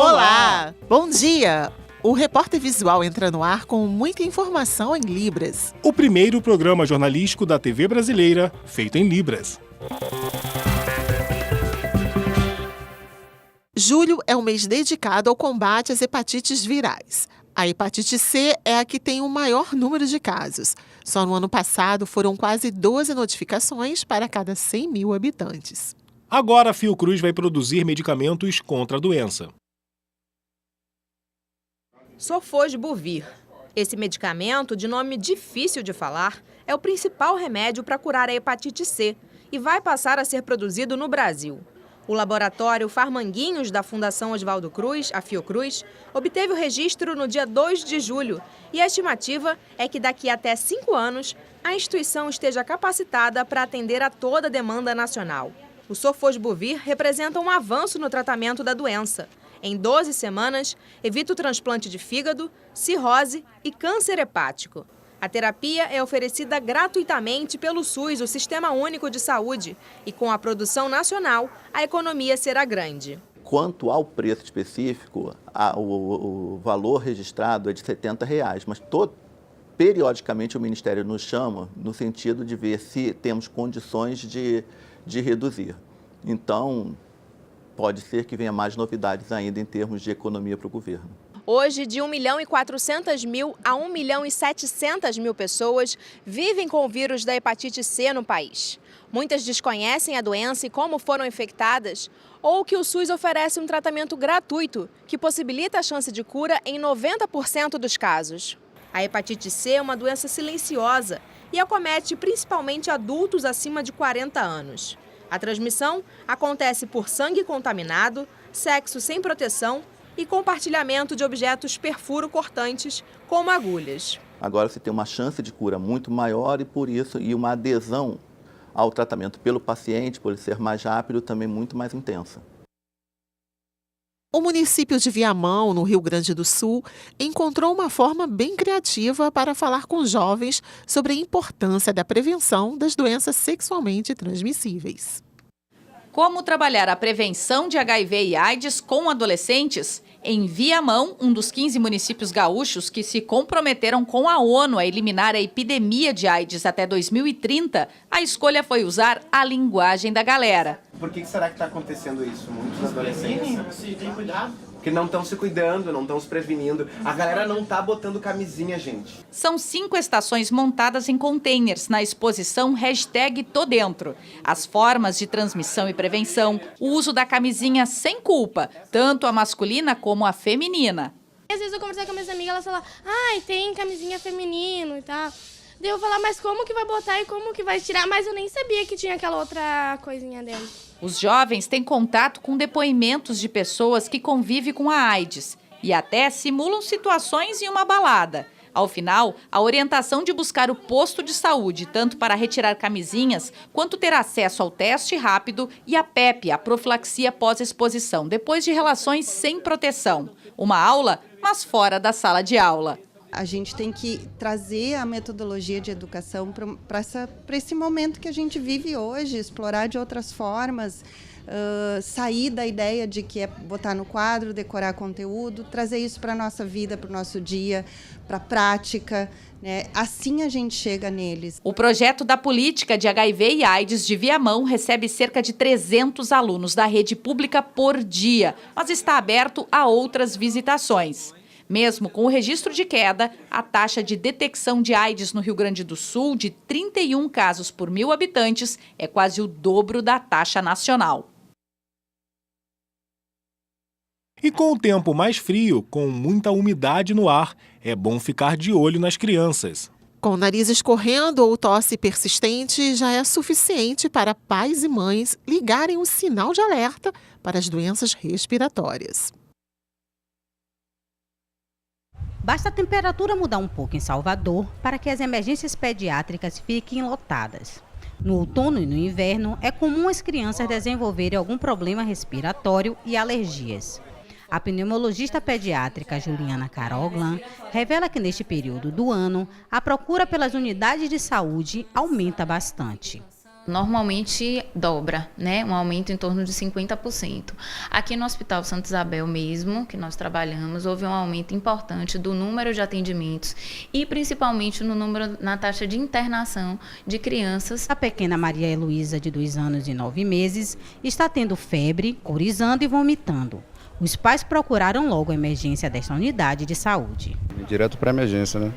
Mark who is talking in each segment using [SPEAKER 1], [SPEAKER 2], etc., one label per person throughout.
[SPEAKER 1] Olá! Bom dia! O Repórter Visual entra no ar com muita informação em Libras.
[SPEAKER 2] O primeiro programa jornalístico da TV brasileira feito em Libras.
[SPEAKER 1] Julho é um mês dedicado ao combate às hepatites virais. A hepatite C é a que tem o maior número de casos. Só no ano passado foram quase 12 notificações para cada 100 mil habitantes.
[SPEAKER 2] Agora a Fiocruz vai produzir medicamentos contra a doença.
[SPEAKER 3] Sofosbuvir. Esse medicamento, de nome difícil de falar, é o principal remédio para curar a hepatite C e vai passar a ser produzido no Brasil. O laboratório Farmanguinhos da Fundação Oswaldo Cruz, a Fiocruz, obteve o registro no dia 2 de julho e a estimativa é que daqui até 5 anos a instituição esteja capacitada para atender a toda a demanda nacional. O Sofosbuvir representa um avanço no tratamento da doença. Em 12 semanas, evita o transplante de fígado, cirrose e câncer hepático. A terapia é oferecida gratuitamente pelo SUS, o Sistema Único de Saúde, e com a produção nacional, a economia será grande.
[SPEAKER 4] Quanto ao preço específico, o valor registrado é de R$ 70, mas periodicamente o Ministério nos chama no sentido de ver se temos condições de reduzir. Então, pode ser que venha mais novidades ainda em termos de economia para o governo.
[SPEAKER 3] Hoje, de 1.400.000 a 1.700.000 pessoas vivem com o vírus da hepatite C no país. Muitas desconhecem a doença e como foram infectadas, ou que o SUS oferece um tratamento gratuito que possibilita a chance de cura em 90% dos casos. A hepatite C é uma doença silenciosa e acomete principalmente adultos acima de 40 anos. A transmissão acontece por sangue contaminado, sexo sem proteção e compartilhamento de objetos perfuro-cortantes, como agulhas.
[SPEAKER 4] Agora você tem uma chance de cura muito maior e uma adesão ao tratamento pelo paciente, por ele ser mais rápido, também muito mais intensa.
[SPEAKER 1] O município de Viamão, no Rio Grande do Sul, encontrou uma forma bem criativa para falar com jovens sobre a importância da prevenção das doenças sexualmente transmissíveis.
[SPEAKER 5] Como trabalhar a prevenção de HIV e AIDS com adolescentes? Em Viamão, um dos 15 municípios gaúchos que se comprometeram com a ONU a eliminar a epidemia de AIDS até 2030, a escolha foi usar a linguagem da galera.
[SPEAKER 6] Por que será que está acontecendo isso? Muitos adolescentes tem cuidado. Porque não estão se cuidando, não estão se prevenindo. A galera não está botando camisinha, gente.
[SPEAKER 5] São 5 estações montadas em containers na exposição #Todentro. As formas de transmissão e prevenção, o uso da camisinha sem culpa, tanto a masculina como a feminina.
[SPEAKER 7] Às vezes eu conversar com minhas amigas, elas falam, ai, tem camisinha feminino e tal. Daí eu falar, mas como que vai botar e como que vai tirar? Mas eu nem sabia que tinha aquela outra coisinha dentro.
[SPEAKER 5] Os jovens têm contato com depoimentos de pessoas que convivem com a AIDS e até simulam situações em uma balada. Ao final, a orientação de buscar o posto de saúde, tanto para retirar camisinhas, quanto ter acesso ao teste rápido e a PEP, a profilaxia pós-exposição, depois de relações sem proteção. Uma aula, mas fora da sala de aula.
[SPEAKER 8] A gente tem que trazer a metodologia de educação para esse momento que a gente vive hoje, explorar de outras formas, sair da ideia de que é botar no quadro, decorar conteúdo, trazer isso para a nossa vida, para o nosso dia, para a prática, né? Assim a gente chega neles.
[SPEAKER 5] O projeto da política de HIV e AIDS de Viamão recebe cerca de 300 alunos da rede pública por dia, mas está aberto a outras visitações. Mesmo com o registro de queda, a taxa de detecção de AIDS no Rio Grande do Sul, de 31 casos por 1.000 habitantes, é quase o dobro da taxa nacional.
[SPEAKER 2] E com o tempo mais frio, com muita umidade no ar, é bom ficar de olho nas crianças.
[SPEAKER 1] Com o nariz escorrendo ou tosse persistente, já é suficiente para pais e mães ligarem o sinal de alerta para as doenças respiratórias.
[SPEAKER 9] Basta a temperatura mudar um pouco em Salvador para que as emergências pediátricas fiquem lotadas. No outono e no inverno, é comum as crianças desenvolverem algum problema respiratório e alergias. A pneumologista pediátrica Juliana Caroglan revela que neste período do ano, a procura pelas unidades de saúde aumenta bastante.
[SPEAKER 10] Normalmente dobra, né? Um aumento em torno de 50%. Aqui no Hospital Santa Isabel mesmo, que nós trabalhamos, houve um aumento importante do número de atendimentos e principalmente na taxa de internação de crianças.
[SPEAKER 9] A pequena Maria Heloísa, de 2 anos e 9 meses, está tendo febre, corizando e vomitando. Os pais procuraram logo a emergência desta unidade de saúde.
[SPEAKER 11] Direto para a emergência, né?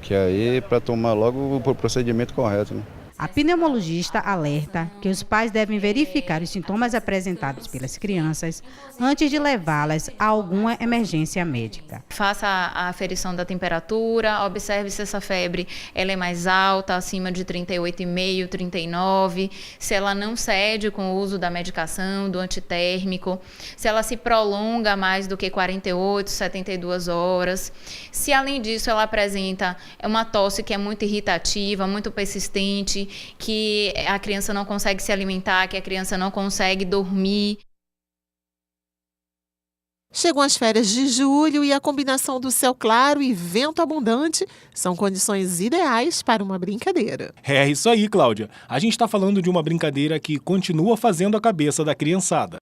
[SPEAKER 11] Que aí para tomar logo o procedimento correto, né?
[SPEAKER 9] A pneumologista alerta que os pais devem verificar os sintomas apresentados pelas crianças antes de levá-las a alguma emergência médica.
[SPEAKER 10] Faça a aferição da temperatura, observe se essa febre ela é mais alta, acima de 38,5, 39, se ela não cede com o uso da medicação, do antitérmico, se ela se prolonga mais do que 48, 72 horas, se além disso ela apresenta uma tosse que é muito irritativa, muito persistente, que a criança não consegue se alimentar, que a criança não consegue dormir.
[SPEAKER 1] Chegam as férias de julho e a combinação do céu claro e vento abundante são condições ideais para uma brincadeira.
[SPEAKER 2] É isso aí, Cláudia. A gente está falando de uma brincadeira que continua fazendo a cabeça da criançada.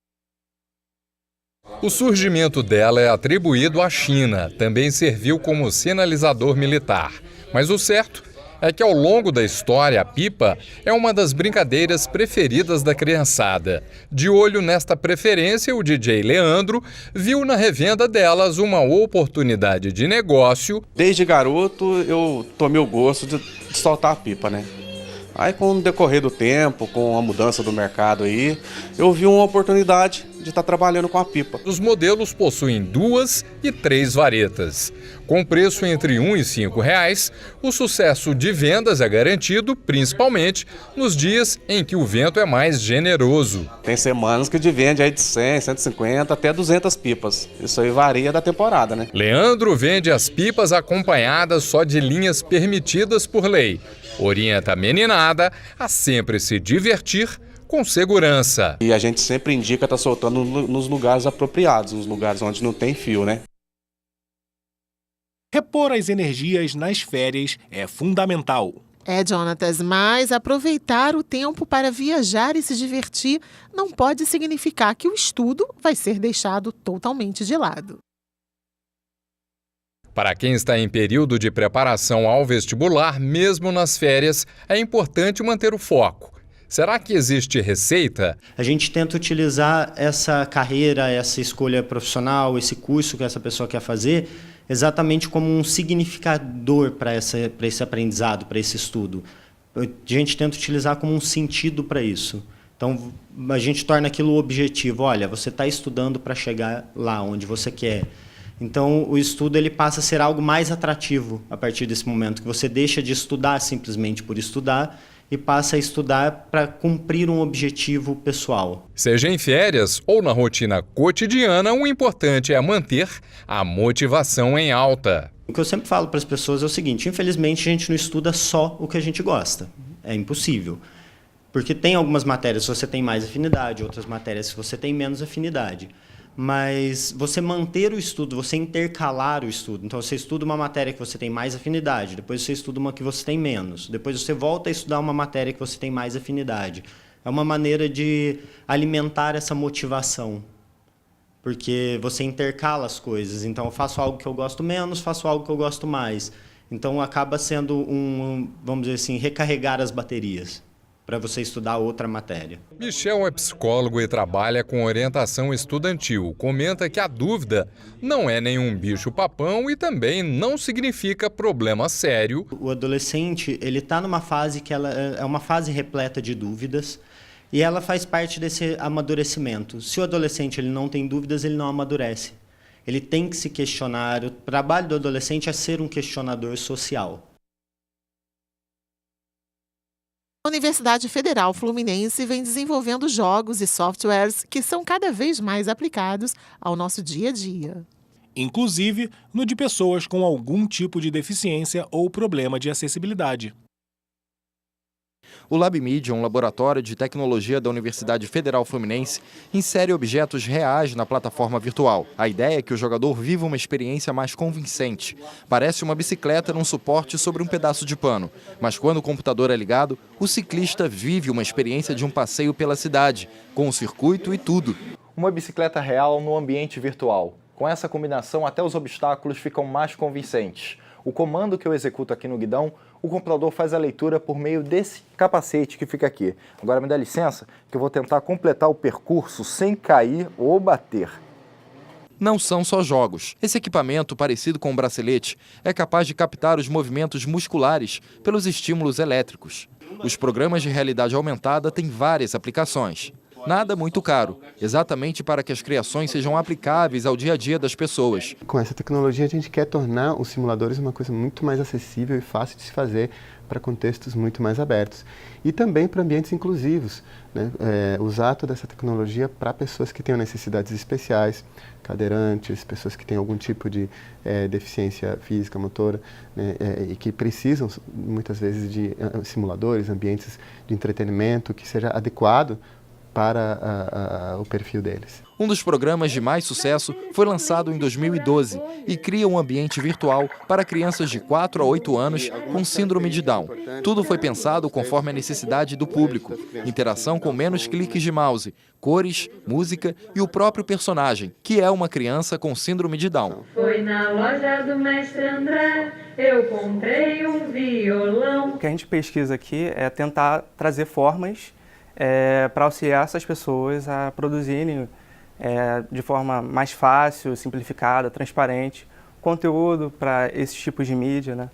[SPEAKER 12] O surgimento dela é atribuído à China, também serviu como sinalizador militar. Mas o certo é que ao longo da história, a pipa é uma das brincadeiras preferidas da criançada. De olho nesta preferência, o DJ Leandro viu na revenda delas uma oportunidade de negócio.
[SPEAKER 13] Desde garoto eu tomei o gosto de soltar a pipa, né? Aí com o decorrer do tempo, com a mudança do mercado aí, eu vi uma oportunidade de estar trabalhando com a pipa.
[SPEAKER 12] Os modelos possuem 2 e 3 varetas. Com preço entre R$ 1 e R$ 5, o sucesso de vendas é garantido, principalmente nos dias em que o vento é mais generoso.
[SPEAKER 13] Tem semanas que vende aí de 100, 150 até 200 pipas. Isso aí varia da temporada, né?
[SPEAKER 12] Leandro vende as pipas acompanhadas só de linhas permitidas por lei. Orienta a meninada a sempre se divertir com segurança.
[SPEAKER 13] E a gente sempre indica estar soltando nos lugares apropriados, nos lugares onde não tem fio, né?
[SPEAKER 2] Repor as energias nas férias é fundamental.
[SPEAKER 1] Jonatas, mas aproveitar o tempo para viajar e se divertir não pode significar que o estudo vai ser deixado totalmente de lado.
[SPEAKER 12] Para quem está em período de preparação ao vestibular, mesmo nas férias, é importante manter o foco. Será que existe receita?
[SPEAKER 14] A gente tenta utilizar essa carreira, essa escolha profissional, esse curso que essa pessoa quer fazer, exatamente como um significador para esse aprendizado, para esse estudo. A gente tenta utilizar como um sentido para isso. Então, a gente torna aquilo objetivo. Olha, você está estudando para chegar lá onde você quer. Então, o estudo ele passa a ser algo mais atrativo a partir desse momento, que você deixa de estudar simplesmente por estudar e passa a estudar para cumprir um objetivo pessoal.
[SPEAKER 12] Seja em férias ou na rotina cotidiana, o importante é manter a motivação em alta.
[SPEAKER 14] O que eu sempre falo para as pessoas é o seguinte: infelizmente a gente não estuda só o que a gente gosta. É impossível. Porque tem algumas matérias que você tem mais afinidade, outras matérias que você tem menos afinidade. Mas você manter o estudo, você intercalar o estudo. Então, você estuda uma matéria que você tem mais afinidade, depois você estuda uma que você tem menos, depois você volta a estudar uma matéria que você tem mais afinidade. É uma maneira de alimentar essa motivação, porque você intercala as coisas. Então, eu faço algo que eu gosto menos, faço algo que eu gosto mais. Então, acaba sendo vamos dizer assim, recarregar as baterias para você estudar outra matéria.
[SPEAKER 12] Michel é psicólogo e trabalha com orientação estudantil. Comenta que a dúvida não é nenhum bicho-papão e também não significa problema sério.
[SPEAKER 14] O adolescente, ele está numa fase que ela é uma fase repleta de dúvidas e ela faz parte desse amadurecimento. Se o adolescente ele não tem dúvidas, ele não amadurece. Ele tem que se questionar. O trabalho do adolescente é ser um questionador social.
[SPEAKER 1] A Universidade Federal Fluminense vem desenvolvendo jogos e softwares que são cada vez mais aplicados ao nosso dia a dia.
[SPEAKER 2] Inclusive no de pessoas com algum tipo de deficiência ou problema de acessibilidade.
[SPEAKER 15] O LabMedia, um laboratório de tecnologia da Universidade Federal Fluminense, insere objetos reais na plataforma virtual. A ideia é que o jogador viva uma experiência mais convincente. Parece uma bicicleta num suporte sobre um pedaço de pano, mas quando o computador é ligado, o ciclista vive uma experiência de um passeio pela cidade, com o circuito e tudo. Uma bicicleta real no ambiente virtual. Com essa combinação, até os obstáculos ficam mais convincentes. O comando que eu executo aqui no guidão, o computador faz a leitura por meio desse capacete que fica aqui. Agora me dá licença que eu vou tentar completar o percurso sem cair ou bater. Não são só jogos. Esse equipamento, parecido com um bracelete, é capaz de captar os movimentos musculares pelos estímulos elétricos. Os programas de realidade aumentada têm várias aplicações. Nada muito caro, exatamente para que as criações sejam aplicáveis ao dia a dia das pessoas.
[SPEAKER 16] Com essa tecnologia a gente quer tornar os simuladores uma coisa muito mais acessível e fácil de se fazer para contextos muito mais abertos. E também para ambientes inclusivos, né? Usar toda essa tecnologia para pessoas que tenham necessidades especiais, cadeirantes, pessoas que têm algum tipo de deficiência física, motora, né? E que precisam muitas vezes de simuladores, ambientes de entretenimento que seja adequado para o perfil deles.
[SPEAKER 15] Um dos programas de mais sucesso foi lançado em 2012 e cria um ambiente virtual para crianças de 4 a 8 anos com síndrome de Down. Tudo foi pensado conforme a necessidade do público. Interação com menos cliques de mouse, cores, música e o próprio personagem, que é uma criança com síndrome de Down.
[SPEAKER 17] Foi na loja do mestre André, eu comprei um violão.
[SPEAKER 18] O que a gente pesquisa aqui é tentar trazer formas para auxiliar essas pessoas a produzirem de forma mais fácil, simplificada, transparente, conteúdo para esses tipos de mídia, né?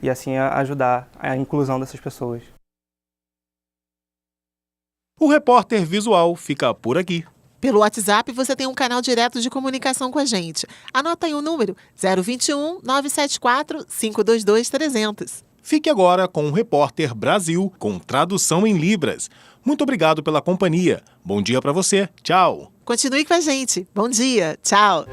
[SPEAKER 18] E assim ajudar a inclusão dessas pessoas.
[SPEAKER 2] O Repórter Visual fica por aqui.
[SPEAKER 1] Pelo WhatsApp você tem um canal direto de comunicação com a gente. Anota aí o número 021 974 522 300.
[SPEAKER 2] Fique agora com o Repórter Brasil, com tradução em Libras. Muito obrigado pela companhia. Bom dia para você. Tchau.
[SPEAKER 1] Continue com a gente. Bom dia. Tchau.